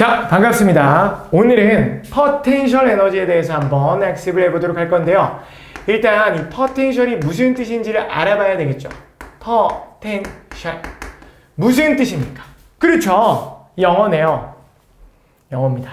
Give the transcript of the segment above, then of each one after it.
자, 반갑습니다. 오늘은 포텐셜 에너지에 대해서 한번 학습을 해보도록 할 건데요. 일단 이 포텐셜이 무슨 뜻인지를 알아봐야 되겠죠. 포텐셜 무슨 뜻입니까? 그렇죠, 영어네요. 영어입니다.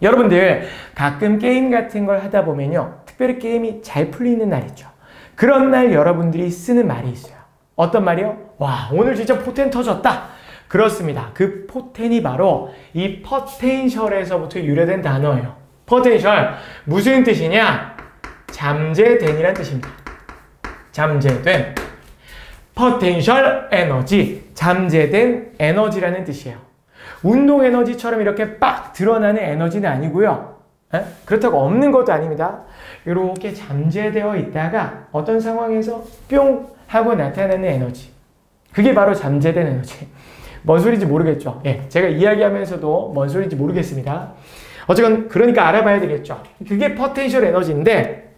여러분들 가끔 게임 같은 걸 하다 보면요, 특별히 게임이 잘 풀리는 날 있죠. 그런 날 여러분들이 쓰는 말이 있어요. 어떤 말이요? 와, 오늘 진짜 포텐 터졌다. 그렇습니다. 그 포텐이 바로 이 포텐셜에서부터 유래된 단어예요. 포텐셜 무슨 뜻이냐? 잠재된이란 뜻입니다. 잠재된. 포텐셜 에너지, 잠재된 에너지라는 뜻이에요. 운동 에너지처럼 이렇게 빡 드러나는 에너지는 아니고요. 그렇다고 없는 것도 아닙니다. 이렇게 잠재되어 있다가 어떤 상황에서 뿅 하고 나타나는 에너지. 그게 바로 잠재된 에너지. 뭔 소리인지 모르겠죠. 예, 제가 이야기하면서도 뭔 소리인지 모르겠습니다. 어쨌건 그러니까 알아봐야 되겠죠. 그게 포텐셜 에너지인데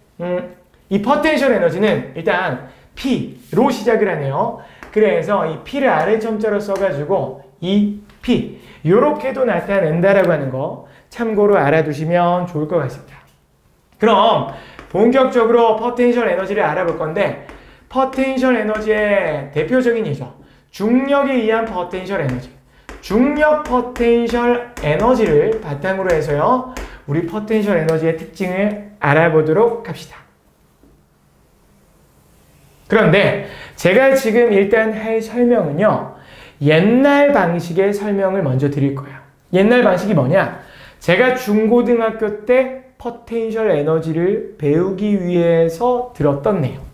이 포텐셜 에너지는 일단 P로 시작을 하네요. 그래서 이 P를 아래점자로 써가지고 이 P 요렇게도 나타낸다라고 하는 거 참고로 알아두시면 좋을 것 같습니다. 그럼 본격적으로 포텐셜 에너지를 알아볼 건데, 포텐셜 에너지의 대표적인 예죠. 중력에 의한 포텐셜 에너지. 중력 포텐셜 에너지를 바탕으로 해서요, 우리 포텐셜 에너지의 특징을 알아보도록 합시다. 그런데 제가 지금 일단 할 설명은요, 옛날 방식의 설명을 먼저 드릴 거예요. 옛날 방식이 뭐냐? 제가 중고등학교 때 포텐셜 에너지를 배우기 위해서 들었던 내용.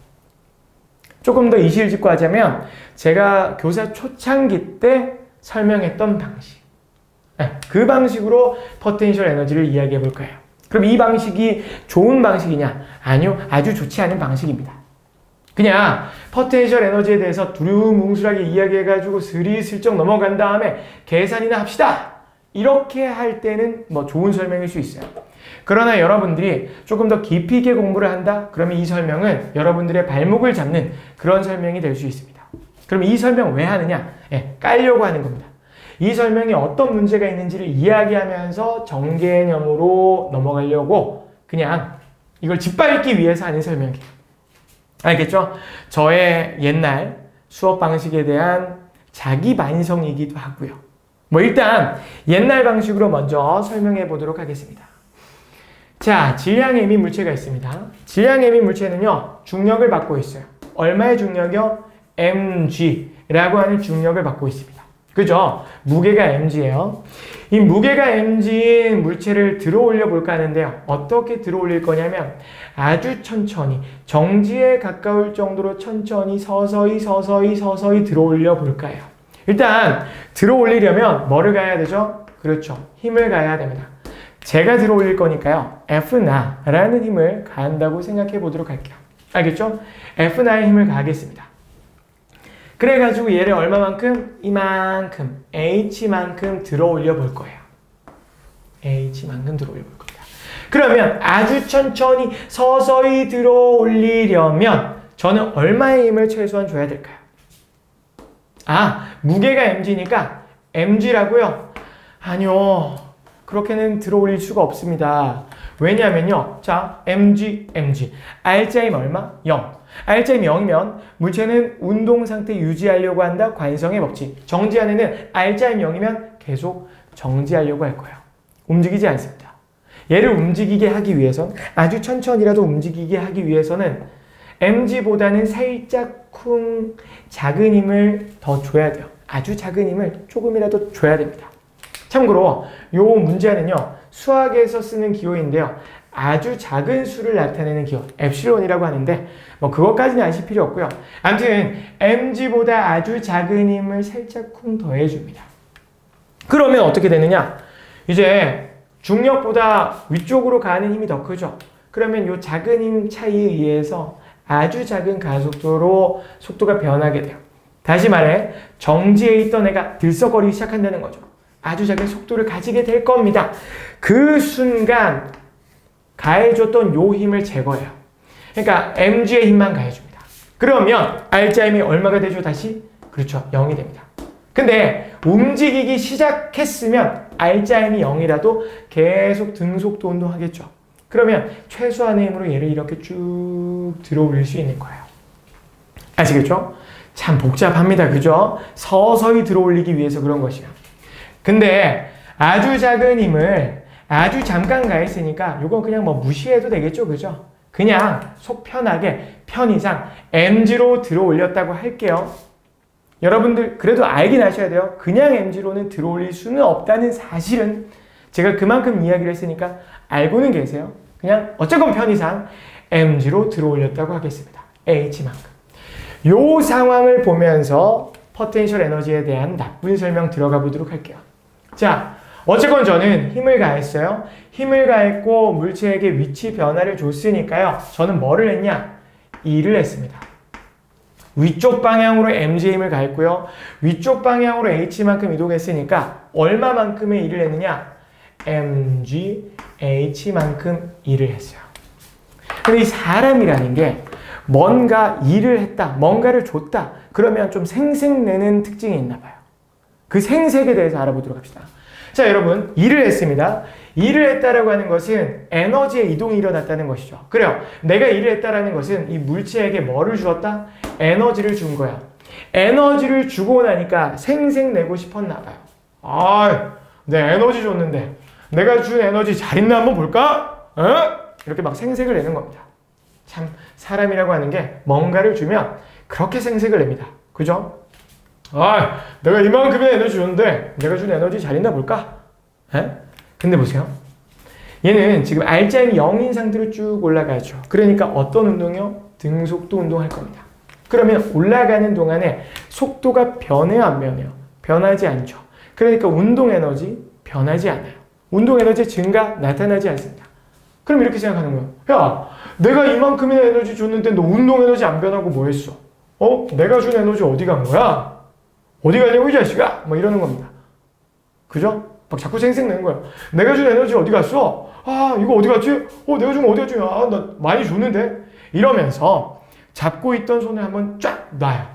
조금 더 이시를 짚고 하자면 제가 교사 초창기 때 설명했던 방식. 그 방식으로 포텐셜 에너지를 이야기해 볼 거예요. 그럼 이 방식이 좋은 방식이냐? 아니요, 아주 좋지 않은 방식입니다. 그냥 포텐셜 에너지에 대해서 두루뭉술하게 이야기해가지고 스리슬쩍 넘어간 다음에 계산이나 합시다! 이렇게 할 때는 뭐 좋은 설명일 수 있어요. 그러나 여러분들이 조금 더 깊이 있게 공부를 한다? 그러면 이 설명은 여러분들의 발목을 잡는 그런 설명이 될 수 있습니다. 그럼 이 설명 왜 하느냐? 깔려고 하는 겁니다. 이 설명에 어떤 문제가 있는지를 이야기하면서 정개념으로 넘어가려고 그냥 이걸 짓밟기 위해서 하는 설명이에요. 알겠죠? 저의 옛날 수업 방식에 대한 자기 반성이기도 하고요. 뭐 일단 옛날 방식으로 먼저 설명해 보도록 하겠습니다. 자, 질량의 미 물체가 있습니다. 질량의 미 물체는요, 중력을 받고 있어요. 얼마의 중력이요? mg라고 하는 중력을 받고 있습니다. 그죠? 무게가 mg예요. 이 무게가 mg인 물체를 들어 올려 볼까 하는데요. 어떻게 들어 올릴 거냐면 아주 천천히, 정지에 가까울 정도로 천천히 서서히 들어 올려 볼까요? 일단 들어 올리려면 뭐를 가야 되죠? 그렇죠, 힘을 가야 됩니다. 제가 들어 올릴 거니까요, F나라는 힘을 가한다고 생각해 보도록 할게요. 알겠죠? F나의 힘을 가하겠습니다. 그래가지고 얘를 얼마만큼? 이만큼, H만큼 들어 올려 볼 거예요. H만큼 들어 올려 볼 겁니다. 그러면 아주 천천히 서서히 들어 올리려면 저는 얼마의 힘을 최소한 줘야 될까요? 아, 무게가 mg니까 mg라고요? 아니요, 그렇게는 들어 올릴 수가 없습니다. 왜냐면요, 자, mg. R자임 얼마? 0. R자임 0이면 물체는 운동 상태 유지하려고 한다. 관성의 법칙. 정지안에는 R자임 0이면 계속 정지하려고 할 거예요. 움직이지 않습니다. 얘를 움직이게 하기 위해선, 아주 천천히라도 움직이게 하기 위해서는 mg보다는 살짝쿵 작은 힘을 더 줘야 돼요. 아주 작은 힘을 조금이라도 줘야 됩니다. 참고로 요 문제는요, 수학에서 쓰는 기호인데요, 아주 작은 수를 나타내는 기호, 엡실론이라고 하는데 뭐 그것까지는 아실 필요 없고요. 아무튼 mg보다 아주 작은 힘을 살짝쿵 더해줍니다. 그러면 어떻게 되느냐? 이제 중력보다 위쪽으로 가는 힘이 더 크죠. 그러면 요 작은 힘 차이에 의해서 아주 작은 가속도로 속도가 변하게 돼요. 다시 말해 정지해 있던 애가 들썩거리기 시작한다는 거죠. 아주 작은 속도를 가지게 될 겁니다. 그 순간 가해줬던 요 힘을 제거해요. 그러니까 mg의 힘만 가해줍니다. 그러면 R자 힘이 얼마가 되죠? 다시? 그렇죠, 0이 됩니다. 근데 움직이기 시작했으면 R자임이 0이라도 계속 등속도 운동하겠죠. 그러면 최소한의 힘으로 얘를 이렇게 쭉 들어 올릴 수 있는 거예요. 아시겠죠? 참 복잡합니다. 그죠? 서서히 들어 올리기 위해서 그런 것이야. 근데 아주 작은 힘을 아주 잠깐 가했으니까 이건 그냥 뭐 무시해도 되겠죠. 그죠? 그냥 속 편하게 편의상 MG로 들어 올렸다고 할게요. 여러분들 그래도 알긴 하셔야 돼요. 그냥 MG로는 들어 올릴 수는 없다는 사실은 제가 그만큼 이야기를 했으니까 알고는 계세요. 그냥 어쨌건 편의상 MG로 들어 올렸다고 하겠습니다. H만큼. 요 상황을 보면서 포텐셜 에너지에 대한 나쁜 설명 들어가 보도록 할게요. 자, 어쨌건 저는 힘을 가했어요. 힘을 가했고 물체에게 위치 변화를 줬으니까요. 저는 뭐를 했냐? E를 했습니다. 위쪽 방향으로 mg의 힘을 가했고요. 위쪽 방향으로 h만큼 이동했으니까 얼마만큼의 E를 했느냐? mg, h만큼 E를 했어요. 근데 이 사람이라는 게 뭔가 일을 했다, 뭔가를 줬다, 그러면 좀 생색내는 특징이 있나 봐요. 그 생색에 대해서 알아보도록 합시다. 자, 여러분, 일을 했습니다. 일을 했다라고 하는 것은 에너지의 이동이 일어났다는 것이죠. 그래요. 내가 일을 했다라는 것은 이 물체에게 뭐를 주었다? 에너지를 준 거야. 에너지를 주고 나니까 생색내고 싶었나 봐요. 아, 내 에너지 줬는데 내가 준 에너지 잘 있나 한번 볼까? 어? 이렇게 막 생색을 내는 겁니다. 참 사람이라고 하는 게 뭔가를 주면 그렇게 생색을 냅니다. 그죠? 아, 내가 이만큼의 에너지 줬는데 내가 준 에너지 잘 있나 볼까? 에? 근데 보세요. 얘는 지금 R자임이 0인 상태로 쭉 올라가죠. 그러니까 어떤 운동이요? 등속도 운동할 겁니다. 그러면 올라가는 동안에 속도가 변해요, 안 변해요? 변하지 않죠. 그러니까 운동 에너지 변하지 않아요. 운동 에너지 증가 나타나지 않습니다. 그럼 이렇게 생각하는 거예요. 야, 내가 이만큼의 에너지 줬는데 너 운동 에너지 안 변하고 뭐 했어? 내가 준 에너지 어디 간 거야? 어디 가냐고 이 자식아? 뭐 이러는 겁니다. 그죠? 막 자꾸 생색내는 거예요. 내가 준 에너지 어디 갔어? 아, 이거 어디 갔지? 내가 준 거 어디 갔지? 아, 나 많이 줬는데? 이러면서 잡고 있던 손을 한번 쫙 놔요.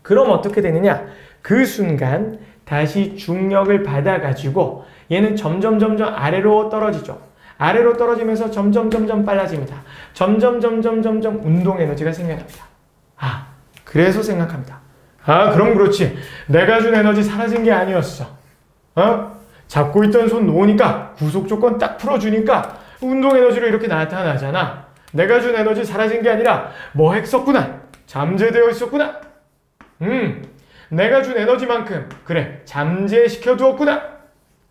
그럼 어떻게 되느냐? 그 순간 다시 중력을 받아가지고 얘는 점점 아래로 떨어지죠. 아래로 떨어지면서 점점 빨라집니다. 점점 운동 에너지가 생겨납니다. 아, 그래서 생각합니다. 아, 그럼 그렇지. 내가 준 에너지 사라진 게 아니었어. 잡고 있던 손 놓으니까 구속 조건 딱 풀어주니까 운동 에너지로 이렇게 나타나잖아. 내가 준 에너지 사라진 게 아니라 뭐 했었구나. 잠재되어 있었구나. 내가 준 에너지만큼 그래 잠재시켜 두었구나.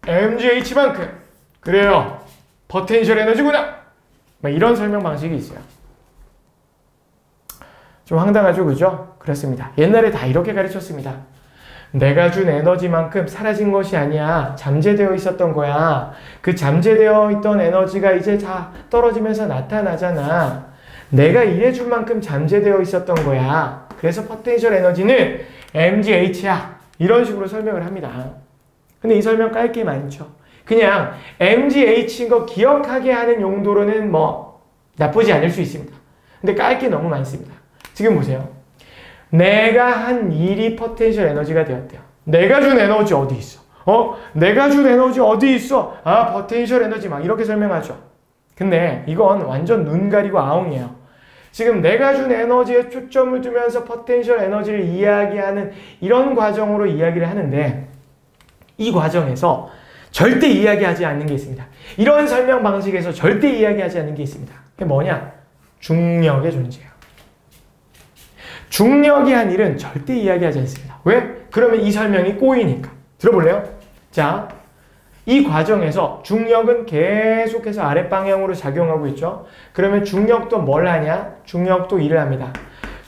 mgh만큼 그래요. 포텐셜 에너지구나. 이런 설명 방식이 있어요. 좀 황당하죠, 그죠? 그렇습니다. 옛날에 다 이렇게 가르쳤습니다. 내가 준 에너지만큼 사라진 것이 아니야. 잠재되어 있었던 거야. 그 잠재되어 있던 에너지가 이제 다 떨어지면서 나타나잖아. 내가 일해준 만큼 잠재되어 있었던 거야. 그래서 포텐셜 에너지는 mgh야. 이런 식으로 설명을 합니다. 근데 이 설명 깔 게 많죠. 그냥 mgh인 거 기억하게 하는 용도로는 뭐 나쁘지 않을 수 있습니다. 근데 깔 게 너무 많습니다. 지금 보세요. 내가 한 일이 포텐셜 에너지가 되었대요. 내가 준 에너지 어디 있어? 내가 준 에너지 어디 있어? 아, 포텐셜 에너지 막 이렇게 설명하죠. 근데 이건 완전 눈 가리고 아웅이에요. 지금 내가 준 에너지에 초점을 두면서 포텐셜 에너지를 이야기하는 이런 과정으로 이야기를 하는데 이 과정에서 절대 이야기하지 않는 게 있습니다. 이런 설명 방식에서 절대 이야기하지 않는 게 있습니다. 그게 뭐냐? 중력의 존재예요. 중력이 한 일은 절대 이야기하지 않습니다. 왜? 그러면 이 설명이 꼬이니까. 들어볼래요? 자, 이 과정에서 중력은 계속해서 아랫방향으로 작용하고 있죠. 그러면 중력도 뭘 하냐? 중력도 일을 합니다.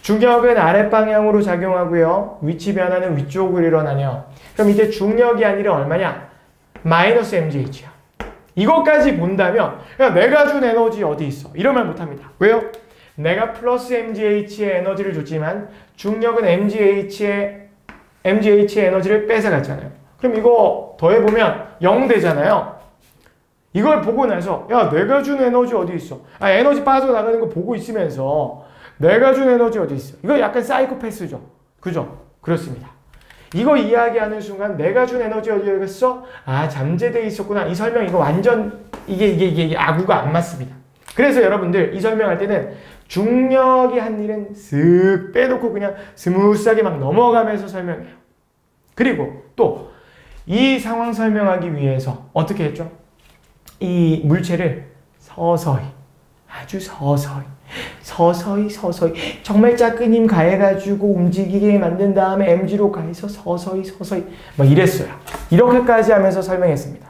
중력은 아랫방향으로 작용하고요. 위치 변화는 위쪽으로 일어나네요. 그럼 이제 중력이 한 일은 얼마냐? 마이너스 mgh야. 이것까지 본다면 야, 내가 준 에너지 어디 있어? 이런 말 못합니다. 왜요? 내가 플러스 mgh의 에너지를 줬지만 중력은 mgh의 에너지를 뺏어갔잖아요. 그럼 이거 더해보면 0 되잖아요. 이걸 보고 나서 야, 내가 준 에너지 어디 있어? 아, 에너지 빠져나가는 거 보고 있으면서 내가 준 에너지 어디 있어? 이거 약간 사이코패스죠. 그죠? 그렇습니다. 이거 이야기하는 순간 내가 준 에너지 어디에 갔어? 아, 잠재되어 있었구나. 이 설명 이거 완전 이게 아구가 안 맞습니다. 그래서 여러분들 이 설명할 때는 중력이 한 일은 쓱 빼놓고 그냥 스무스하게 막 넘어가면서 설명해요. 그리고 또 이 상황 설명하기 위해서 어떻게 했죠? 이 물체를 서서히, 아주 서서히 정말 작은 힘 가해가지고 움직이게 만든 다음에 mg로 가해서 서서히 막 이랬어요. 이렇게까지 하면서 설명했습니다.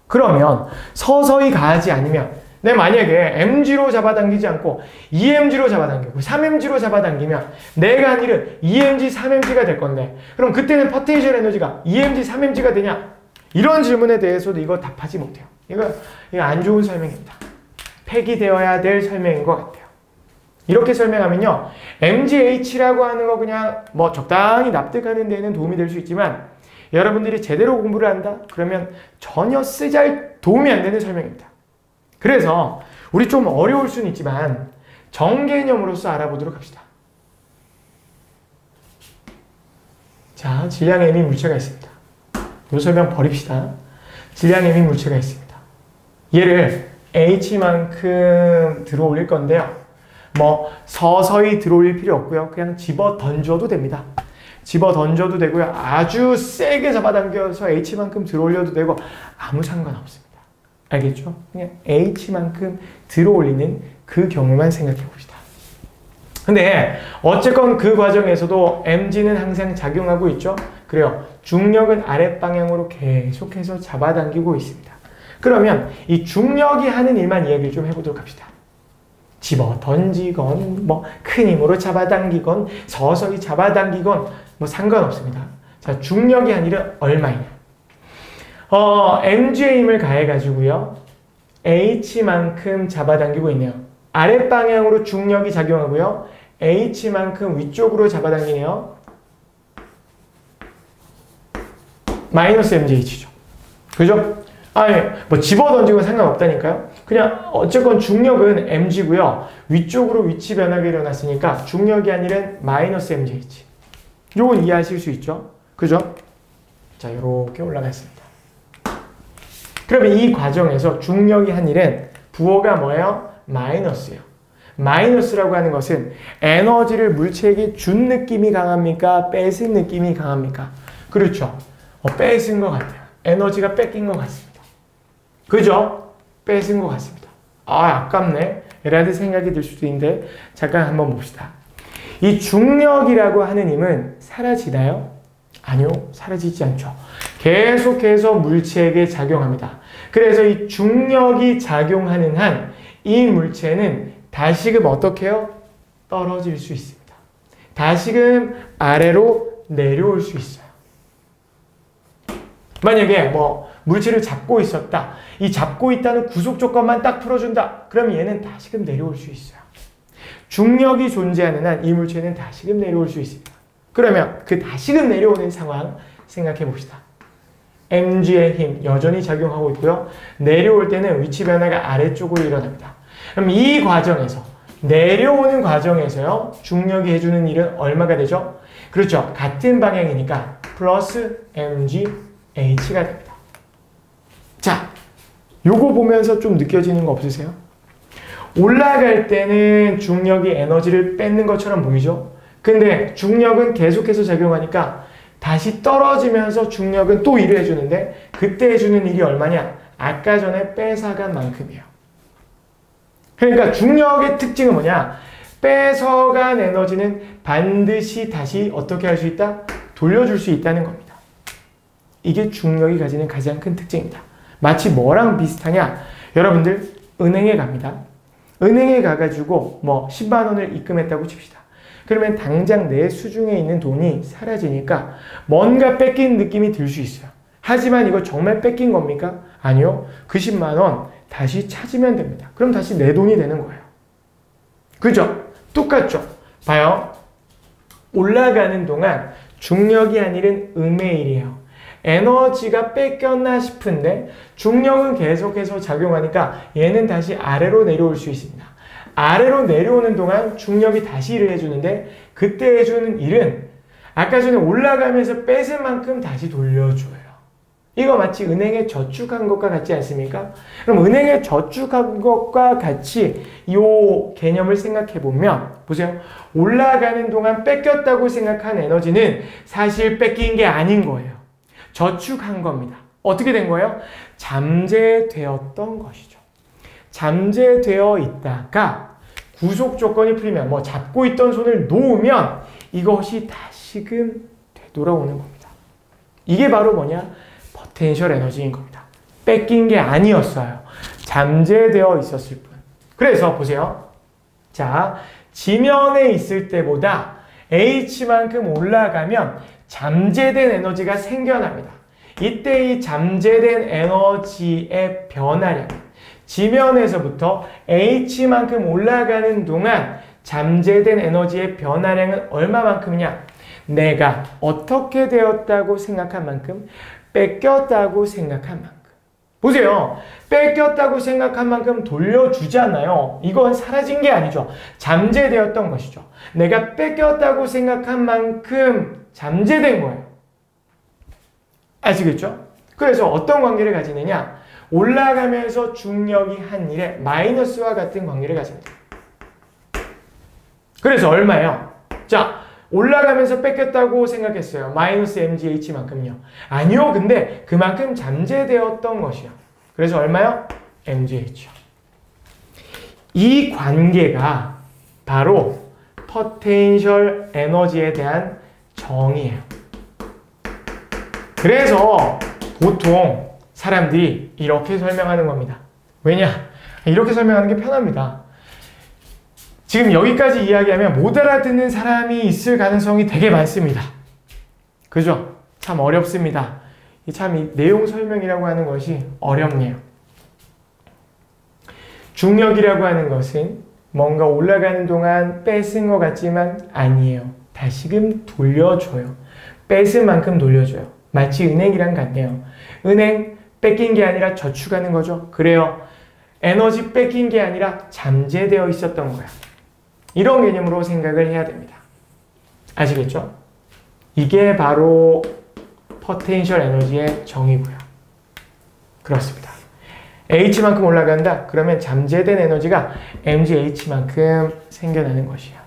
그러면 서서히 가하지 않으면 내 만약에 mg로 잡아당기지 않고 2mg로 잡아당기고 3mg로 잡아당기면 내가 한 일은 2mg, 3mg가 될 건데 그럼 그때는 포텐셜 에너지가 2mg, 3mg가 되냐? 이런 질문에 대해서도 이거 답하지 못해요. 이거 안 좋은 설명입니다. 폐기되어야 될 설명인 것 같아요. 이렇게 설명하면요. MGH라고 하는 거 그냥 뭐 적당히 납득하는 데는 도움이 될 수 있지만 여러분들이 제대로 공부를 한다? 그러면 전혀 쓰잘 도움이 안 되는 설명입니다. 그래서 우리 좀 어려울 수는 있지만 정개념으로서 알아보도록 합시다. 자, 질량 M이 물체가 있습니다. 이 설명 버립시다. 질량 M이 물체가 있습니다. 얘를 H만큼 들어 올릴 건데요. 뭐 서서히 들어 올릴 필요 없고요. 그냥 집어 던져도 됩니다. 집어 던져도 되고요. 아주 세게 잡아당겨서 H만큼 들어 올려도 되고 아무 상관없습니다. 알겠죠? 그냥 H만큼 들어 올리는 그 경우만 생각해 봅시다. 근데 어쨌건 그 과정에서도 mg는 항상 작용하고 있죠? 그래요. 중력은 아랫방향으로 계속해서 잡아당기고 있습니다. 그러면 이 중력이 하는 일만 이야기를 좀 해보도록 합시다. 집어 던지건 뭐 큰 힘으로 잡아당기건 서서히 잡아당기건 뭐 상관없습니다. 자, 중력이 한 일은 얼마이냐? mg의 힘을 가해가지고요. h만큼 잡아당기고 있네요. 아랫방향으로 중력이 작용하고요. h만큼 위쪽으로 잡아당기네요. 마이너스 mgh죠. 그죠? 아니, 뭐 집어던지고 상관없다니까요. 그냥 어쨌건 중력은 mg고요. 위쪽으로 위치 변화가 일어났으니까 중력이 아니라 마이너스 mgh. 요건 이해하실 수 있죠? 그죠? 자, 이렇게 올라갔습니다. 그러면 이 과정에서 중력이 한 일은 부호가 뭐예요? 마이너스예요. 마이너스라고 하는 것은 에너지를 물체에게 준 느낌이 강합니까? 뺏은 느낌이 강합니까? 그렇죠. 뺏은 것 같아요. 에너지가 뺏긴 것 같습니다. 그죠? 뺏은 것 같습니다. 아, 아깝네. 라는 생각이 들 수도 있는데 잠깐 한번 봅시다. 이 중력이라고 하는 힘은 사라지나요? 아니요. 사라지지 않죠. 계속해서 물체에게 작용합니다. 그래서 이 중력이 작용하는 한 이 물체는 다시금 어떻게 해요? 떨어질 수 있습니다. 다시금 아래로 내려올 수 있어요. 만약에 뭐 물체를 잡고 있었다. 이 잡고 있다는 구속 조건만 딱 풀어준다. 그럼 얘는 다시금 내려올 수 있어요. 중력이 존재하는 한 이 물체는 다시금 내려올 수 있습니다. 그러면 그 다시금 내려오는 상황 생각해 봅시다. mg의 힘 여전히 작용하고 있고요. 내려올 때는 위치 변화가 아래쪽으로 일어납니다. 그럼 이 과정에서 내려오는 과정에서요. 중력이 해주는 일은 얼마가 되죠? 그렇죠. 같은 방향이니까 플러스 mgh가 됩니다. 자, 요거 보면서 좀 느껴지는 거 없으세요? 올라갈 때는 중력이 에너지를 뺏는 것처럼 보이죠? 근데 중력은 계속해서 작용하니까 다시 떨어지면서 중력은 또 일을 해주는데 그때 해주는 일이 얼마냐? 아까 전에 뺏어간 만큼이에요. 그러니까 중력의 특징은 뭐냐? 뺏어간 에너지는 반드시 다시 어떻게 할 수 있다? 돌려줄 수 있다는 겁니다. 이게 중력이 가지는 가장 큰 특징입니다. 마치 뭐랑 비슷하냐? 여러분들 은행에 갑니다. 은행에 가가지고 뭐 10만 원을 입금했다고 칩시다. 그러면 당장 내 수중에 있는 돈이 사라지니까 뭔가 뺏긴 느낌이 들 수 있어요. 하지만 이거 정말 뺏긴 겁니까? 아니요. 그 10만 원 다시 찾으면 됩니다. 그럼 다시 내 돈이 되는 거예요. 그죠? 똑같죠? 봐요. 올라가는 동안 중력이 아니른 음의 일이에요. 에너지가 뺏겼나 싶은데 중력은 계속해서 작용하니까 얘는 다시 아래로 내려올 수 있습니다. 아래로 내려오는 동안 중력이 다시 일을 해주는데 그때 해주는 일은 아까 전에 올라가면서 뺏은 만큼 다시 돌려줘요. 이거 마치 은행에 저축한 것과 같지 않습니까? 그럼 은행에 저축한 것과 같이 이 개념을 생각해 보면 보세요. 올라가는 동안 뺏겼다고 생각한 에너지는 사실 뺏긴 게 아닌 거예요. 저축한 겁니다. 어떻게 된 거예요? 잠재되었던 것이죠. 잠재되어 있다가 구속 조건이 풀리면 뭐 잡고 있던 손을 놓으면 이것이 다시금 되돌아오는 겁니다. 이게 바로 뭐냐? 포텐셜 에너지인 겁니다. 뺏긴 게 아니었어요. 잠재되어 있었을 뿐. 그래서 보세요. 자, 지면에 있을 때보다 H만큼 올라가면 잠재된 에너지가 생겨납니다. 이때 이 잠재된 에너지의 변화량, 지면에서부터 H만큼 올라가는 동안 잠재된 에너지의 변화량은 얼마만큼이냐? 내가 어떻게 되었다고 생각한 만큼, 뺏겼다고 생각한 만큼. 보세요. 뺏겼다고 생각한 만큼 돌려주잖아요. 이건 사라진 게 아니죠. 잠재되었던 것이죠. 내가 뺏겼다고 생각한 만큼 잠재된 거예요. 아시겠죠? 그래서 어떤 관계를 가지느냐? 올라가면서 중력이 한 일에 마이너스와 같은 관계를 가집니다. 그래서 얼마예요? 자, 올라가면서 뺏겼다고 생각했어요. 마이너스 mgh만큼요. 아니요. 근데 그만큼 잠재되었던 것이요. 그래서 얼마요? mgh요. 이 관계가 바로 포텐셜 에너지에 대한 정의예요. 그래서 보통 사람들이 이렇게 설명하는 겁니다. 왜냐? 이렇게 설명하는 게 편합니다. 지금 여기까지 이야기하면 못 알아듣는 사람이 있을 가능성이 되게 많습니다. 그죠? 참 어렵습니다. 참 이 내용 설명이라고 하는 것이 어렵네요. 중력이라고 하는 것은 뭔가 올라가는 동안 뺏은 것 같지만 아니에요. 다시금 돌려줘요. 뺏은 만큼 돌려줘요. 마치 은행이랑 같네요. 은행 뺏긴 게 아니라 저축하는 거죠. 그래요. 에너지 뺏긴 게 아니라 잠재되어 있었던 거야. 이런 개념으로 생각을 해야 됩니다. 아시겠죠? 이게 바로 포텐셜 에너지의 정의고요. 그렇습니다. H만큼 올라간다? 그러면 잠재된 에너지가 mgh만큼 생겨나는 것이에요.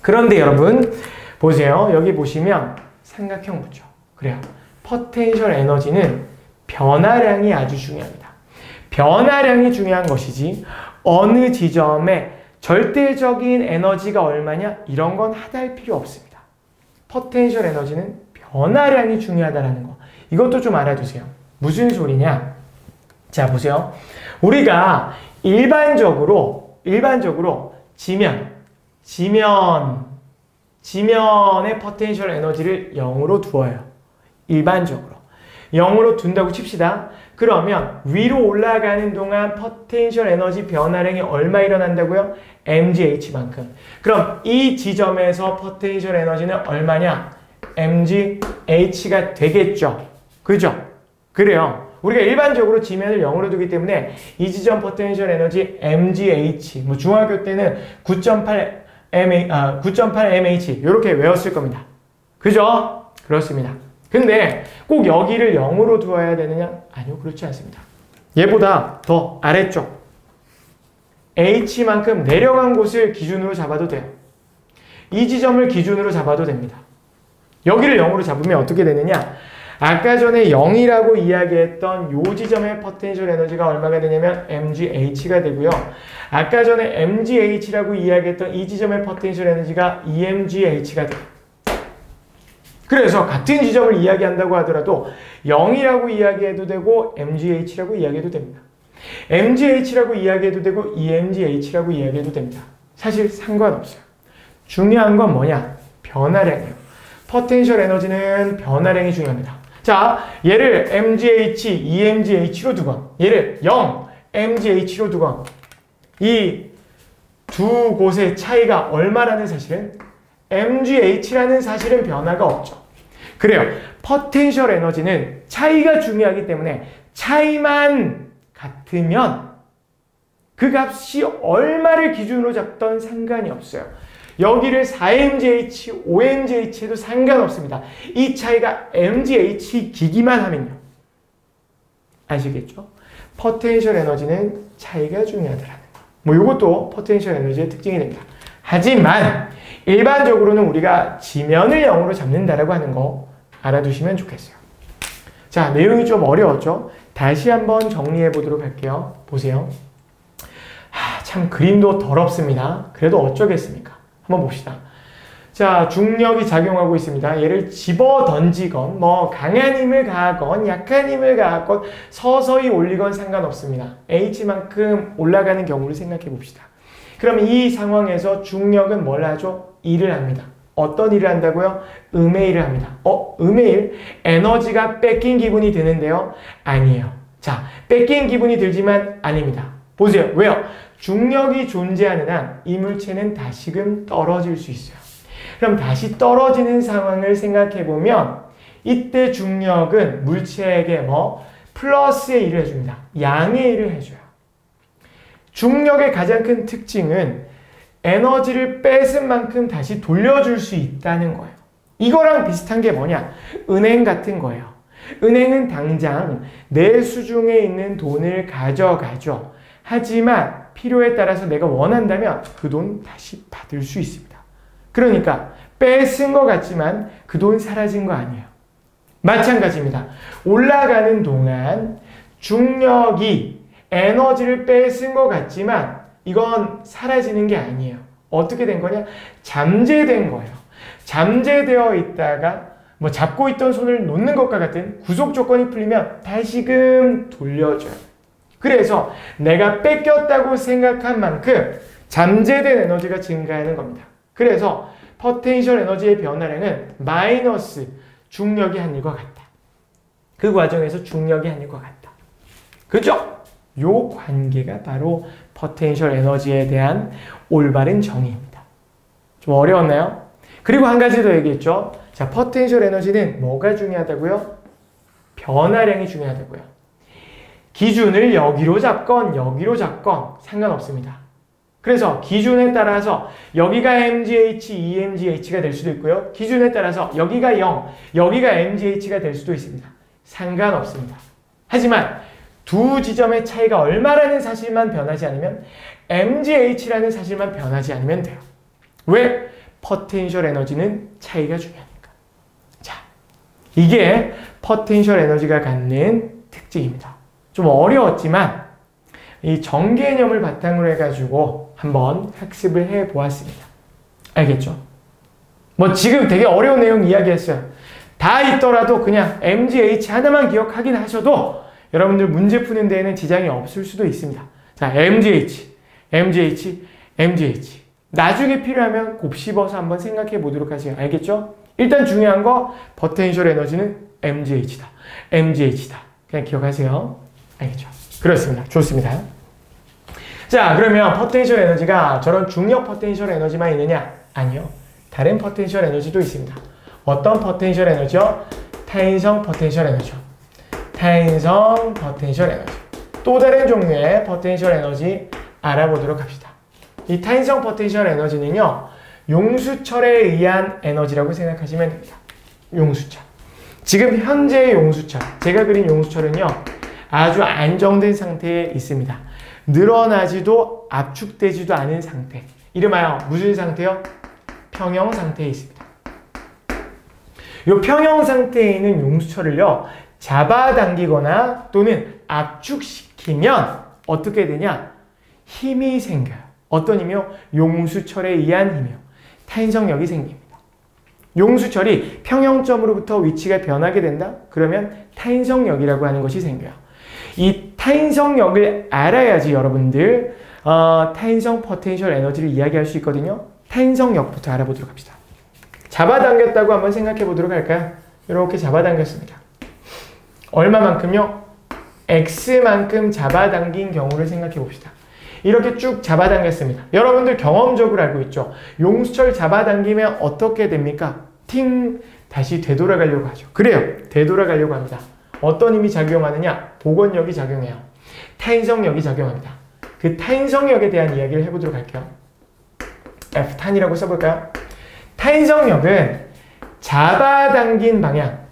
그런데 여러분 보세요. 여기 보시면 삼각형 붙죠. 그래요. 포텐셜 에너지는 변화량이 아주 중요합니다. 변화량이 중요한 것이지 어느 지점에 절대적인 에너지가 얼마냐? 이런 건 하다 할 필요 없습니다. 포텐셜 에너지는 변화량이 중요하다는 거. 이것도 좀 알아두세요. 무슨 소리냐? 자, 보세요. 우리가 일반적으로 지면의 포텐셜 에너지를 0으로 두어요. 일반적으로. 0으로 둔다고 칩시다. 그러면 위로 올라가는 동안 포텐셜 에너지 변화량이 얼마 일어난다고요? mgh만큼. 그럼 이 지점에서 포텐셜 에너지는 얼마냐? mgh가 되겠죠. 그죠? 그래요. 우리가 일반적으로 지면을 0으로 두기 때문에 이 지점 포텐셜 에너지 mgh, 뭐 중학교 때는 9.8 mh 이렇게 외웠을 겁니다. 그죠? 그렇습니다. 근데 꼭 여기를 0으로 두어야 되느냐? 아니요, 그렇지 않습니다. 얘보다 더 아래쪽 h만큼 내려간 곳을 기준으로 잡아도 돼요. 이 지점을 기준으로 잡아도 됩니다. 여기를 0으로 잡으면 어떻게 되느냐? 아까 전에 0이라고 이야기했던 이 지점의 포텐셜 에너지가 얼마가 되냐면 mgh가 되고요. 아까 전에 mgh라고 이야기했던 이 지점의 포텐셜 에너지가 emgh가 돼요. 그래서 같은 지점을 이야기한다고 하더라도 0이라고 이야기해도 되고 mgh라고 이야기해도 됩니다. mgh라고 이야기해도 되고 emgh라고 이야기해도 됩니다. 사실 상관없어요. 중요한 건 뭐냐? 변화량이에요. 포텐셜 에너지는 변화량이 중요합니다. 자, 얘를 mgh, emgh로 두건, 얘를 0, mgh로 두건, 이 두 곳의 차이가 얼마라는 사실은 mgh라는 사실은 변화가 없죠. 그래요. 포텐셜 에너지는 차이가 중요하기 때문에 차이만 같으면 그 값이 얼마를 기준으로 잡던 상관이 없어요. 여기를 4mgh, 5mgh 해도 상관없습니다. 이 차이가 mgh 기기만 하면요. 아시겠죠? 포텐셜 에너지는 차이가 중요하더라는 거. 뭐 이것도 포텐셜 에너지의 특징이 됩니다. 하지만 일반적으로는 우리가 지면을 0으로 잡는다라고 하는 거 알아두시면 좋겠어요. 자, 내용이 좀 어려웠죠? 다시 한번 정리해 보도록 할게요. 보세요. 참 그림도 더럽습니다. 그래도 어쩌겠습니까? 한번 봅시다. 자, 중력이 작용하고 있습니다. 얘를 집어 던지건 뭐 강한 힘을 가하건 약한 힘을 가하건 서서히 올리건 상관없습니다. H만큼 올라가는 경우를 생각해 봅시다. 그럼 이 상황에서 중력은 뭘 하죠? 일을 합니다. 어떤 일을 한다고요? 음의 일을 합니다. 음의 일? 에너지가 뺏긴 기분이 드는데요? 아니에요. 자, 뺏긴 기분이 들지만 아닙니다. 보세요. 왜요? 중력이 존재하는 한 이물체는 다시금 떨어질 수 있어요. 그럼 다시 떨어지는 상황을 생각해 보면 이때 중력은 물체에게 플러스의 일을 해줍니다. 양의 일을 해줘요. 중력의 가장 큰 특징은 에너지를 뺏은 만큼 다시 돌려줄 수 있다는 거예요. 이거랑 비슷한 게 뭐냐? 은행 같은 거예요. 은행은 당장 내 수중에 있는 돈을 가져가죠. 하지만 필요에 따라서 내가 원한다면 그 돈 다시 받을 수 있습니다. 그러니까 뺏은 것 같지만 그 돈 사라진 거 아니에요. 마찬가지입니다. 올라가는 동안 중력이 에너지를 뺏은 것 같지만 이건 사라지는 게 아니에요. 어떻게 된 거냐? 잠재된 거예요. 잠재되어 있다가 잡고 있던 손을 놓는 것과 같은 구속 조건이 풀리면 다시금 돌려줘요. 그래서 내가 뺏겼다고 생각한 만큼 잠재된 에너지가 증가하는 겁니다. 그래서 포텐셜 에너지의 변화량은 마이너스 중력이 한 일과 같다. 그 과정에서 중력이 한 일과 같다. 그죠? 요 관계가 바로 포텐셜 에너지에 대한 올바른 정의입니다. 좀 어려웠나요? 그리고 한 가지 더 얘기했죠. 자, 포텐셜 에너지는 뭐가 중요하다고요? 변화량이 중요하다고요. 기준을 여기로 잡건 여기로 잡건 상관없습니다. 그래서 기준에 따라서 여기가 mgh, 2mgh가 될 수도 있고요. 기준에 따라서 여기가 0, 여기가 mgh가 될 수도 있습니다. 상관없습니다. 하지만 두 지점의 차이가 얼마라는 사실만 변하지 않으면 mgh라는 사실만 변하지 않으면 돼요. 왜? 포텐셜 에너지는 차이가 중요하니까. 자, 이게 포텐셜 에너지가 갖는 특징입니다. 좀 어려웠지만 이 정개념을 바탕으로 해가지고 한번 학습을 해보았습니다. 알겠죠? 지금 되게 어려운 내용 이야기했어요. 다 있더라도 그냥 mgh 하나만 기억하긴 하셔도 여러분들 문제 푸는 데에는 지장이 없을 수도 있습니다. 자, mgh, mgh, mgh. 나중에 필요하면 곱씹어서 한번 생각해 보도록 하세요. 알겠죠? 일단 중요한 거 포텐셜 에너지는 mgh다. mgh다. 그냥 기억하세요. 알겠죠? 그렇습니다. 좋습니다. 자, 그러면 포텐셜 에너지가 저런 중력 포텐셜 에너지만 있느냐? 아니요. 다른 포텐셜 에너지도 있습니다. 어떤 포텐셜 에너지요? 타인성 포텐셜 에너지요. 타인성 포텐셜 에너지. 또 다른 종류의 포텐셜 에너지 알아보도록 합시다. 이 타인성 포텐셜 에너지는요, 용수철에 의한 에너지라고 생각하시면 됩니다. 용수철. 지금 현재의 용수철, 제가 그린 용수철은요, 아주 안정된 상태에 있습니다. 늘어나지도 압축되지도 않은 상태. 이름하여 무슨 상태요? 평형 상태에 있습니다. 이 평형 상태에 있는 용수철을요, 잡아당기거나 또는 압축시키면 어떻게 되냐? 힘이 생겨요. 어떤 힘이요? 용수철에 의한 힘이요. 타인성력이 생깁니다. 용수철이 평형점으로부터 위치가 변하게 된다? 그러면 타인성력이라고 하는 것이 생겨요. 이 타인성력을 알아야지 여러분들 타인성 포텐셜 에너지를 이야기할 수 있거든요. 타인성력부터 알아보도록 합시다. 잡아당겼다고 한번 생각해 보도록 할까요? 이렇게 잡아당겼습니다. 얼마만큼요? X만큼 잡아당긴 경우를 생각해 봅시다. 이렇게 쭉 잡아당겼습니다. 여러분들 경험적으로 알고 있죠? 용수철 잡아당기면 어떻게 됩니까? 팅! 다시 되돌아가려고 하죠. 그래요. 되돌아가려고 합니다. 어떤 힘이 작용하느냐? 복원력이 작용해요. 타인성력이 작용합니다. 그 타인성력에 대한 이야기를 해보도록 할게요. F 탄이라고 써볼까요? 탄성력은 잡아당긴 방향,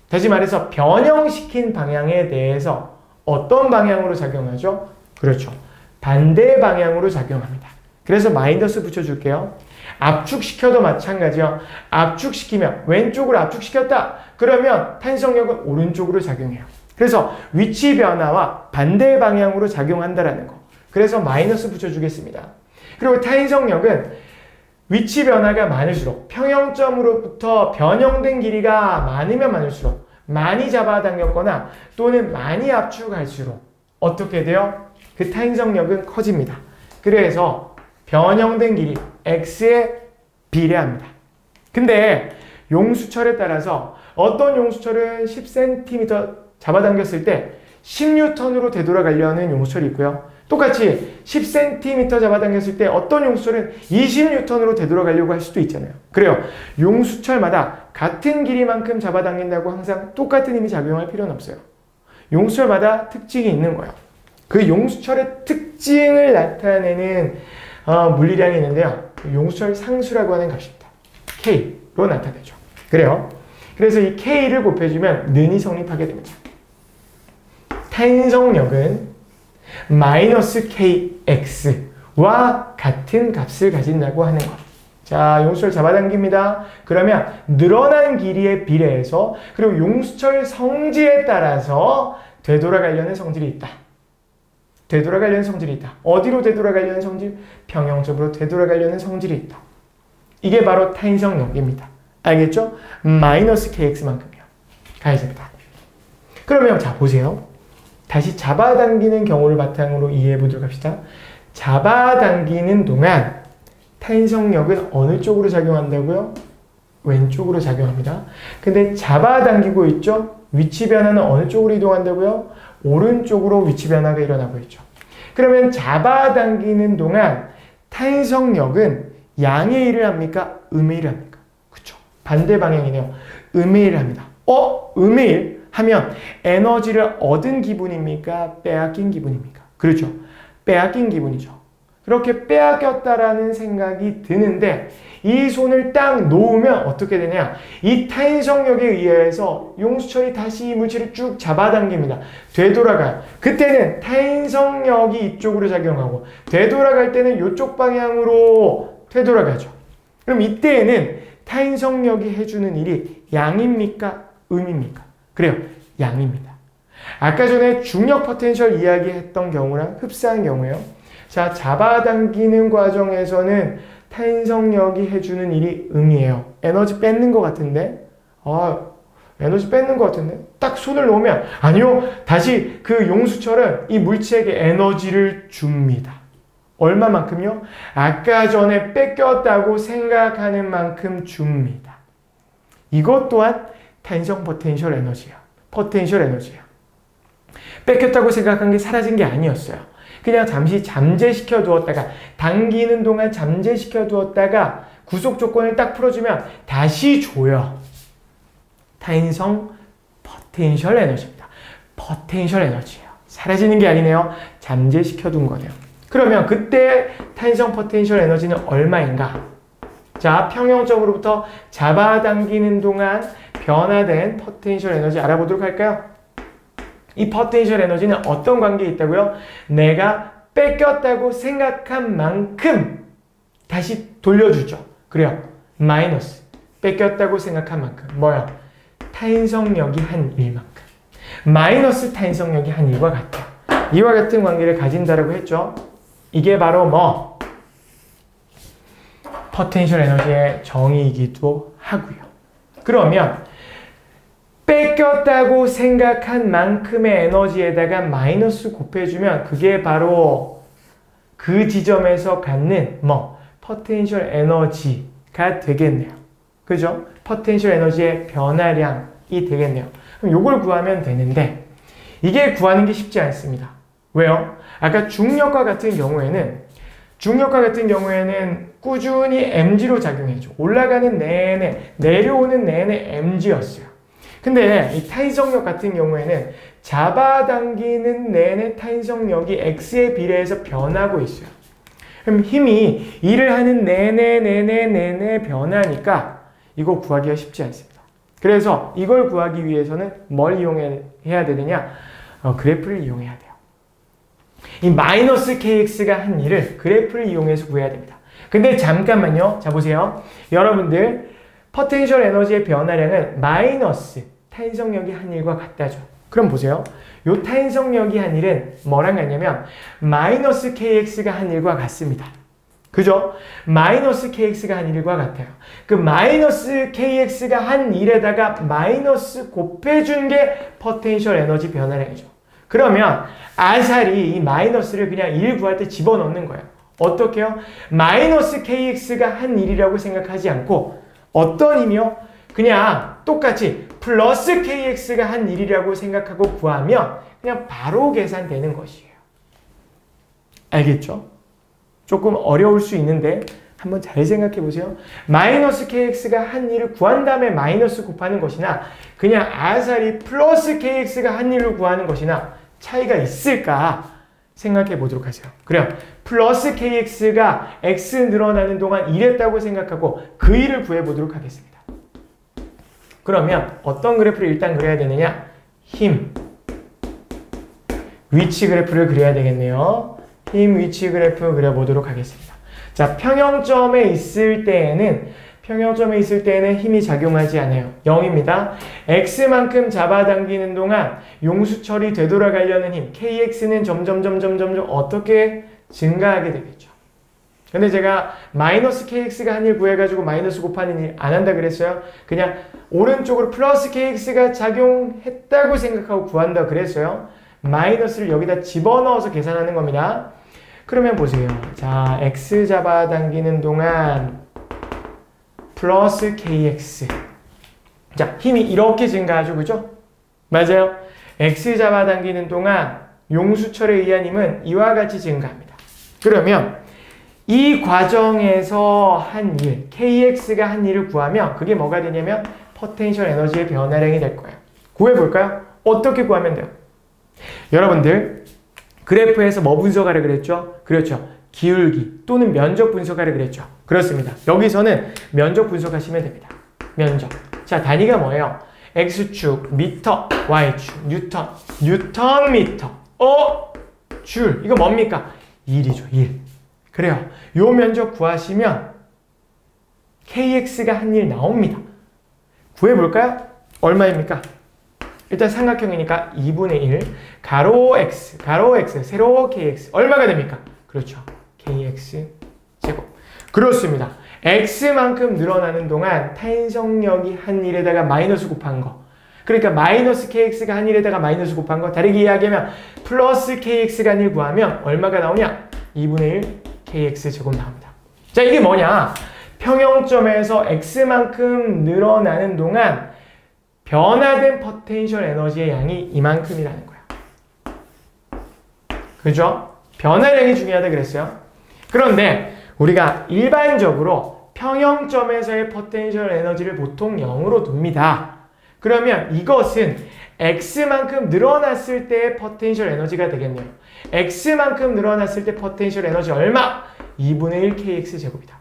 다시 말해서 변형시킨 방향에 대해서 어떤 방향으로 작용하죠? 그렇죠. 반대 방향으로 작용합니다. 그래서 마이너스 붙여줄게요. 압축시켜도 마찬가지요. 압축시키면 왼쪽으로 압축시켰다. 그러면 탄성력은 오른쪽으로 작용해요. 그래서 위치 변화와 반대 방향으로 작용한다라는 거. 그래서 마이너스 붙여주겠습니다. 그리고 탄성력은 위치 변화가 많을수록 평형점으로부터 변형된 길이가 많으면 많을수록 많이 잡아당겼거나 또는 많이 압축할수록 어떻게 돼요? 그 탄성력은 커집니다. 그래서 변형된 길이 x에 비례합니다. 근데 용수철에 따라서 어떤 용수철은 10cm 잡아당겼을 때 10N으로 되돌아가려는 용수철이 있고요. 똑같이 10cm 잡아당겼을 때 어떤 용수철은 20N으로 되돌아가려고 할 수도 있잖아요. 그래요. 용수철마다 같은 길이만큼 잡아당긴다고 항상 똑같은 힘이 작용할 필요는 없어요. 용수철마다 특징이 있는 거예요. 그 용수철의 특징을 나타내는 물리량이 있는데요. 용수철 상수라고 하는 값입니다. K로 나타내죠. 그래요. 그래서 이 K를 곱해주면 는이 성립하게 됩니다. 탄성력은 마이너스 KX와 같은 값을 가진다고 하는 것. 자, 용수철 잡아당깁니다. 그러면 늘어난 길이에 비례해서 그리고 용수철 성질에 따라서 되돌아가려는 성질이 있다. 되돌아가려는 성질이 있다. 어디로 되돌아가려는 성질? 평형적으로 되돌아가려는 성질이 있다. 이게 바로 탄성력입니다. 알겠죠? 마이너스 KX만큼이요. 가해집니다. 그러면 자 보세요. 다시 잡아당기는 경우를 바탕으로 이해해 보도록 합시다. 잡아당기는 동안 탄성력은 어느 쪽으로 작용한다고요? 왼쪽으로 작용합니다. 근데 잡아당기고 있죠? 위치 변화는 어느 쪽으로 이동한다고요? 오른쪽으로 위치 변화가 일어나고 있죠. 그러면 잡아당기는 동안 탄성력은 양의 일을 합니까? 음의 일을 합니까? 그렇죠. 반대 방향이네요. 음의 일을 합니다. 음의 일 하면 에너지를 얻은 기분입니까? 빼앗긴 기분입니까? 그렇죠. 빼앗긴 기분이죠. 그렇게 빼앗겼다라는 생각이 드는데 이 손을 딱 놓으면 어떻게 되냐? 이 탄성력에 의해서 용수철이 다시 이 물체를 쭉 잡아당깁니다. 되돌아가요. 그때는 탄성력이 이쪽으로 작용하고 되돌아갈 때는 이쪽 방향으로 되돌아가죠. 그럼 이때에는 탄성력이 해주는 일이 양입니까? 음입니까? 그래요. 양입니다. 아까 전에 중력 포텐셜 이야기했던 경우랑 흡사한 경우예요. 자, 잡아당기는 과정에서는 탄성력이 해주는 일이 음이에요. 에너지 뺏는 것 같은데? 에너지 뺏는 것 같은데? 딱 손을 놓으면 아니요. 다시 그 용수철은 이 물체에게 에너지를 줍니다. 얼마만큼요? 아까 전에 뺏겼다고 생각하는 만큼 줍니다. 이것 또한 탄성 포텐셜 에너지예요. 포텐셜 에너지예요. 뺏겼다고 생각한 게 사라진 게 아니었어요. 그냥 잠시 잠재시켜 두었다가 당기는 동안 잠재시켜 두었다가 구속 조건을 딱 풀어주면 다시 줘요. 탄성 포텐셜 에너지입니다. 포텐셜 에너지예요. 사라지는 게 아니네요. 잠재시켜 둔 거네요. 그러면 그때 탄성 포텐셜 에너지는 얼마인가? 자, 평형점으로부터 잡아당기는 동안 변화된 포텐셜 에너지 알아보도록 할까요? 이 포텐셜 에너지는 어떤 관계에 있다고요? 내가 뺏겼다고 생각한 만큼 다시 돌려주죠. 그래요. 마이너스. 뺏겼다고 생각한 만큼. 뭐야? 탄성력이 한 일만큼. 마이너스 탄성력이 한 일과 같다. 이와 같은 관계를 가진다라고 했죠. 이게 바로 뭐? 포텐셜 에너지의 정의이기도 하고요. 그러면 뺏겼다고 생각한 만큼의 에너지에다가 마이너스 곱해주면 그게 바로 그 지점에서 갖는 뭐 포텐셜 에너지가 되겠네요. 그죠? 포텐셜 에너지의 변화량이 되겠네요. 그럼 요걸 구하면 되는데 이게 구하는 게 쉽지 않습니다. 왜요? 아까 중력과 같은 경우에는 꾸준히 mg로 작용해줘. 올라가는 내내, 내려오는 내내 mg였어요. 근데 이 탄성력 같은 경우에는 잡아당기는 내내 탄성력이 x에 비례해서 변하고 있어요. 그럼 힘이 일을 하는 내내 변하니까 이거 구하기가 쉽지 않습니다. 그래서 이걸 구하기 위해서는 뭘 이용해야 되느냐? 그래프를 이용해야 돼요. 이 마이너스 kx가 한 일을 그래프를 이용해서 구해야 됩니다. 근데 잠깐만요. 자, 보세요. 여러분들, 포텐셜 에너지의 변화량은 마이너스 탄성력이 한 일과 같다죠. 그럼 보세요. 요 탄성력이 한 일은 뭐랑 같냐면 마이너스 kx가 한 일과 같습니다. 그죠? 마이너스 kx가 한 일과 같아요. 그 마이너스 kx가 한 일에다가 마이너스 곱해준 게 포텐셜 에너지 변화량이죠. 그러면 아사리 이 마이너스를 그냥 1 구할 때 집어넣는 거예요. 어떻게요? 마이너스 kx가 한 일이라고 생각하지 않고 어떤 힘이요? 그냥 똑같이 플러스 kx가 한 일이라고 생각하고 구하면 그냥 바로 계산되는 것이에요. 알겠죠? 조금 어려울 수 있는데 한번 잘 생각해 보세요. 마이너스 kx가 한 일을 구한 다음에 마이너스 곱하는 것이나 그냥 아사리 플러스 kx가 한 일을 구하는 것이나 차이가 있을까 생각해 보도록 하세요. 그래요. 플러스 kx가 x 늘어나는 동안 이랬다고 생각하고 그 일을 구해 보도록 하겠습니다. 그러면 어떤 그래프를 일단 그려야 되느냐? 힘, 위치 그래프를 그려야 되겠네요. 힘, 위치 그래프 그려보도록 하겠습니다. 자, 평형점에 있을 때에는 힘이 작용하지 않아요. 0입니다. x만큼 잡아당기는 동안 용수철이 되돌아가려는 힘, kx는 점점 어떻게 증가하게 되겠죠. 근데 제가 마이너스 kx가 한 일 구해가지고 마이너스 곱하는 일 안 한다 그랬어요. 그냥 오른쪽으로 플러스 kx가 작용했다고 생각하고 구한다 그랬어요. 마이너스를 여기다 집어넣어서 계산하는 겁니다. 그러면 보세요. 자, x 잡아당기는 동안 플러스 kx. 자, 힘이 이렇게 증가하죠. 그죠? 맞아요. x 잡아당기는 동안 용수철에 의한 힘은 이와 같이 증가합니다. 그러면 이 과정에서 한 일, kx가 한 일을 구하면 그게 뭐가 되냐면 포텐셜 에너지의 변화량이 될 거예요. 구해볼까요? 어떻게 구하면 돼요? 여러분들 그래프에서 뭐 분석하라 그랬죠? 그렇죠. 기울기 또는 면적 분석하라 그랬죠. 그렇습니다. 여기서는 면적 분석하시면 됩니다. 면적. 자, 단위가 뭐예요? x축, 미터, y축, 뉴턴, 미터. 줄. 이거 뭡니까? 1이죠. 1. 그래요. 요 면적 구하시면 kx가 한 일 나옵니다. 구해볼까요? 얼마입니까? 일단 삼각형이니까 2분의 1 가로 x, 세로 kx 얼마가 됩니까? 그렇죠. kx 제곱. 그렇습니다. x만큼 늘어나는 동안 탄성력이 한 일에다가 마이너스 곱한 거. 그러니까 마이너스 kx가 한 일에다가 마이너스 곱한 거. 다르게 이야기하면 플러스 kx가 한 일 구하면 얼마가 나오냐? 2분의 1 kx 제곱 나옵니다. 자, 이게 뭐냐? 평형점에서 x만큼 늘어나는 동안 변화된 포텐셜 에너지의 양이 이만큼이라는 거야. 그죠? 변화량이 중요하다 그랬어요. 그런데 우리가 일반적으로 평형점에서의 포텐셜 에너지를 보통 0으로 둡니다. 그러면 이것은 x만큼 늘어났을 때의 포텐셜 에너지가 되겠네요. x만큼 늘어났을 때 포텐셜 에너지 얼마? 2분의 1 kx 제곱이다.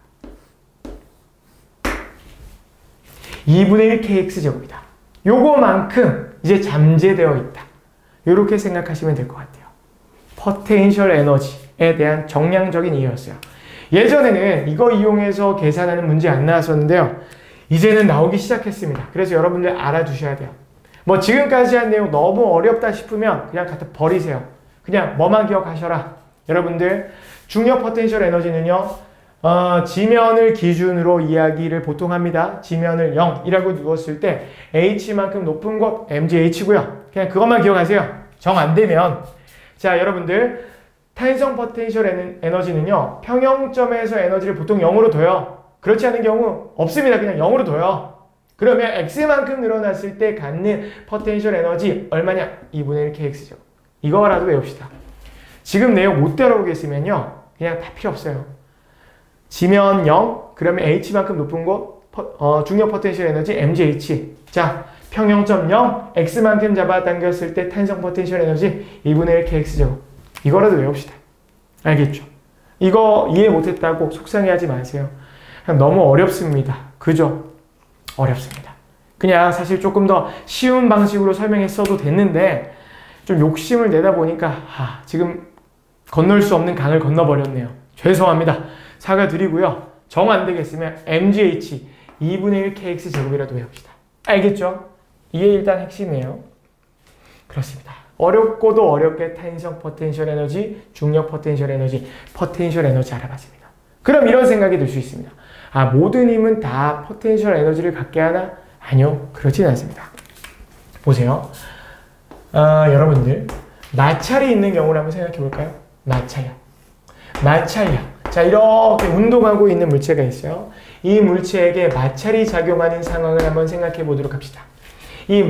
2분의 1 kx 제곱이다. 요거만큼 이제 잠재되어 있다. 이렇게 생각하시면 될 것 같아요. 포텐셜 에너지에 대한 정량적인 이해였어요. 예전에는 이거 이용해서 계산하는 문제 안 나왔었는데요. 이제는 나오기 시작했습니다. 그래서 여러분들 알아두셔야 돼요. 뭐 지금까지 한 내용 너무 어렵다 싶으면 그냥 갖다 버리세요. 그냥 뭐만 기억하셔라. 여러분들 중력 포텐셜 에너지는요. 지면을 기준으로 이야기를 보통 합니다. 지면을 0이라고 두었을 때 h만큼 높은 곳 mgh고요. 그냥 그것만 기억하세요. 정 안 되면. 자, 여러분들 탄성 포텐셜 에너지는요. 평형점에서 에너지를 보통 0으로 둬요. 그렇지 않은 경우 없습니다. 그냥 0으로 둬요. 그러면 x만큼 늘어났을 때 갖는 포텐셜 에너지 얼마냐? 2분의 1 kx죠. 이거라도 외웁시다. 지금 내용 못 따라오겠으면요. 그냥 다 필요 없어요. 지면 0, 그러면 h만큼 높은 곳 중력 포텐셜 에너지 mgh. 자, 평형점 0, x만큼 잡아당겼을 때 탄성 포텐셜 에너지 2분의 1 kx제곱. 이거라도 외웁시다. 알겠죠? 이거 이해 못했다고 속상해하지 마세요. 그냥 너무 어렵습니다. 그죠? 어렵습니다. 그냥 사실 조금 더 쉬운 방식으로 설명했어도 됐는데 좀 욕심을 내다 보니까 지금 건널 수 없는 강을 건너버렸네요. 죄송합니다. 사과드리고요. 정 안 되겠으면 MGH 2분의 1 KX 제곱이라도 외웁시다. 알겠죠? 이게 일단 핵심이에요. 그렇습니다. 어렵고도 어렵게 탄성 포텐셜 에너지, 중력 포텐셜 에너지, 포텐셜 에너지 알아봤습니다. 그럼 이런 생각이 들 수 있습니다. 모든 힘은 다 포텐셜 에너지를 갖게 하나? 아니요. 그렇지는 않습니다. 보세요. 여러분들 마찰이 있는 경우를 한번 생각해 볼까요? 마찰력. 자, 이렇게 운동하고 있는 물체가 있어요. 이 물체에게 마찰이 작용하는 상황을 한번 생각해 보도록 합시다. 이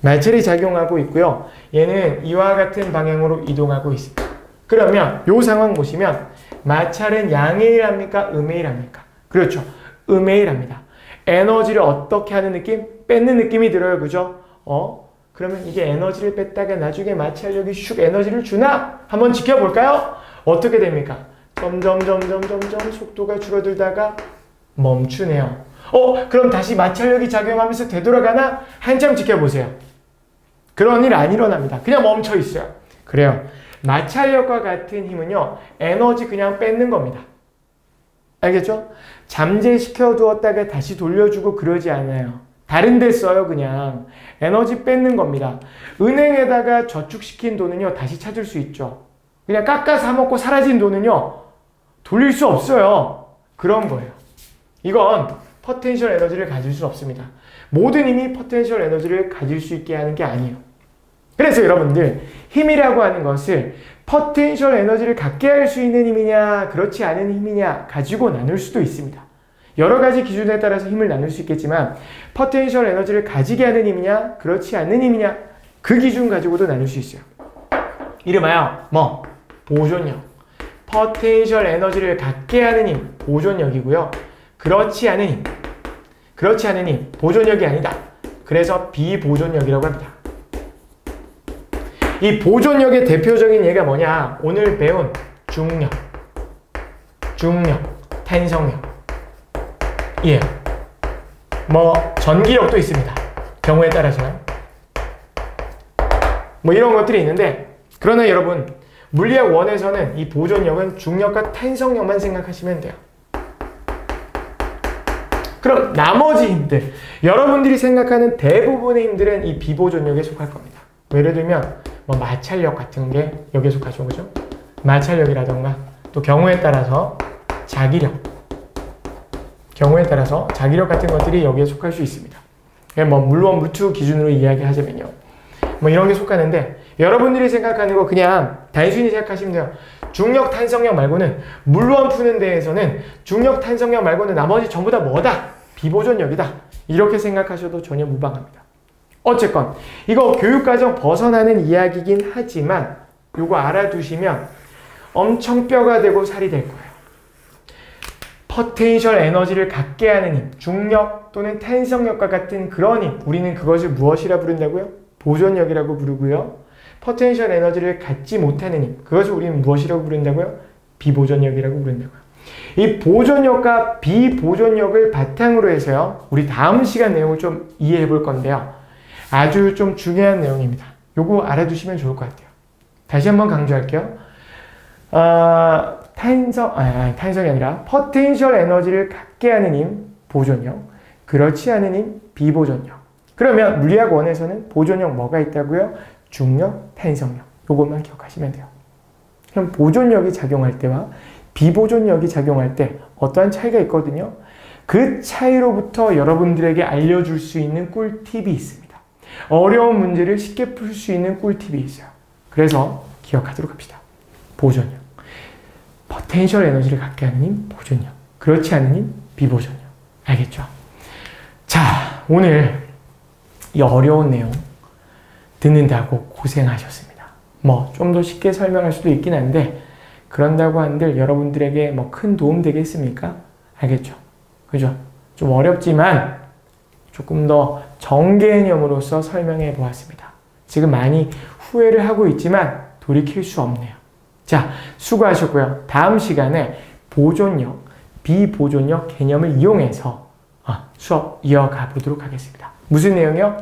마찰이 작용하고 있고요. 얘는 이와 같은 방향으로 이동하고 있습니다. 그러면 이 상황 보시면 마찰은 양의 1합니까? 음의 1합니까? 그렇죠. 음의 1합니다. 에너지를 어떻게 하는 느낌? 뺏는 느낌이 들어요. 그죠? 그러면 이게 에너지를 뺐다가 나중에 마찰력이 슉 에너지를 주나? 한번 지켜볼까요? 어떻게 됩니까? 점점 속도가 줄어들다가 멈추네요. 그럼 다시 마찰력이 작용하면서 되돌아가나? 한참 지켜보세요. 그런 일 안 일어납니다. 그냥 멈춰 있어요. 그래요. 마찰력과 같은 힘은요, 에너지 그냥 뺏는 겁니다. 알겠죠? 잠재시켜 두었다가 다시 돌려주고 그러지 않아요. 다른 데 써요, 그냥. 에너지 뺏는 겁니다. 은행에다가 저축시킨 돈은요, 다시 찾을 수 있죠. 그냥 깎아 사먹고 사라진 돈은요, 돌릴 수 없어요. 그런 거예요. 이건 포텐셜 에너지를 가질 수 없습니다. 모든 힘이 포텐셜 에너지를 가질 수 있게 하는 게 아니에요. 그래서 여러분들, 힘이라고 하는 것을 포텐셜 에너지를 갖게 할 수 있는 힘이냐, 그렇지 않은 힘이냐 가지고 나눌 수도 있습니다. 여러 가지 기준에 따라서 힘을 나눌 수 있겠지만 포텐셜 에너지를 가지게 하는 힘이냐, 그렇지 않는 힘이냐, 그 기준 가지고도 나눌 수 있어요. 이름하여 보존력. 포텐셜 에너지를 갖게 하는 힘, 보존력이고요. 그렇지 않은 힘, 보존력이 아니다. 그래서 비보존력이라고 합니다. 이 보존력의 대표적인 예가 뭐냐? 오늘 배운 중력, 탄성력. 예. 전기력도 있습니다. 경우에 따라서요. 이런 것들이 있는데, 그러나 여러분, 물리학 1에서는 이 보존력은 중력과 탄성력만 생각하시면 돼요. 그럼 나머지 힘들, 여러분들이 생각하는 대부분의 힘들은 이 비보존력에 속할 겁니다. 예를 들면 마찰력 같은 게 여기에 속하죠. 그죠? 마찰력이라던가 또 경우에 따라서 자기력 같은 것들이 여기에 속할 수 있습니다. 물론 물투 기준으로 이야기하자면요. 이런 게 속하는데 여러분들이 생각하는 거 그냥 단순히 생각하시면 돼요. 중력, 탄성력 말고는 물론 푸는 데에서는 중력, 탄성력 말고는 나머지 전부 다 뭐다? 비보존력이다. 이렇게 생각하셔도 전혀 무방합니다. 어쨌건 이거 교육과정 벗어나는 이야기긴 하지만 이거 알아두시면 엄청 뼈가 되고 살이 될 거예요. 포텐셜 에너지를 갖게 하는 힘, 중력 또는 탄성력과 같은 그런 힘, 우리는 그것을 무엇이라 부른다고요? 보존력이라고 부르고요. 포텐셜 에너지를 갖지 못하는 힘, 그것을 우리는 무엇이라고 부른다고요? 비보존력이라고 부른다고요. 이 보존력과 비보존력을 바탕으로 해서요, 우리 다음 시간 내용을 좀 이해해 볼 건데요. 아주 좀 중요한 내용입니다. 요거 알아두시면 좋을 것 같아요. 다시 한번 강조할게요. 탄성이 아니라 포텐셜 에너지를 갖게 하는 힘, 보존력. 그렇지 않은 힘, 비보존력. 그러면 물리학 1에서는 보존력 뭐가 있다고요? 중력, 탄성력. 요것만 기억하시면 돼요. 그럼 보존력이 작용할 때와 비보존력이 작용할 때 어떠한 차이가 있거든요. 그 차이로부터 여러분들에게 알려줄 수 있는 꿀팁이 있습니다. 어려운 문제를 쉽게 풀 수 있는 꿀팁이 있어요. 그래서 기억하도록 합시다. 보존력. 포텐셜 에너지를 갖게 하는 힘, 보존력. 그렇지 않은 힘, 비보존력. 알겠죠? 자, 오늘 이 어려운 내용 듣는다고 고생하셨습니다. 좀 더 쉽게 설명할 수도 있긴 한데 그런다고 한들 여러분들에게 큰 도움 되겠습니까? 알겠죠? 그죠? 좀 어렵지만 조금 더 정개념으로서 설명해 보았습니다. 지금 많이 후회를 하고 있지만 돌이킬 수 없네요. 자, 수고하셨고요. 다음 시간에 보존력, 비보존력 개념을 이용해서 수업 이어가 보도록 하겠습니다. 무슨 내용이요?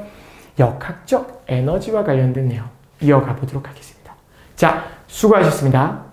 역학적 에너지와 관련된 내용 이어가 보도록 하겠습니다. 자, 수고하셨습니다.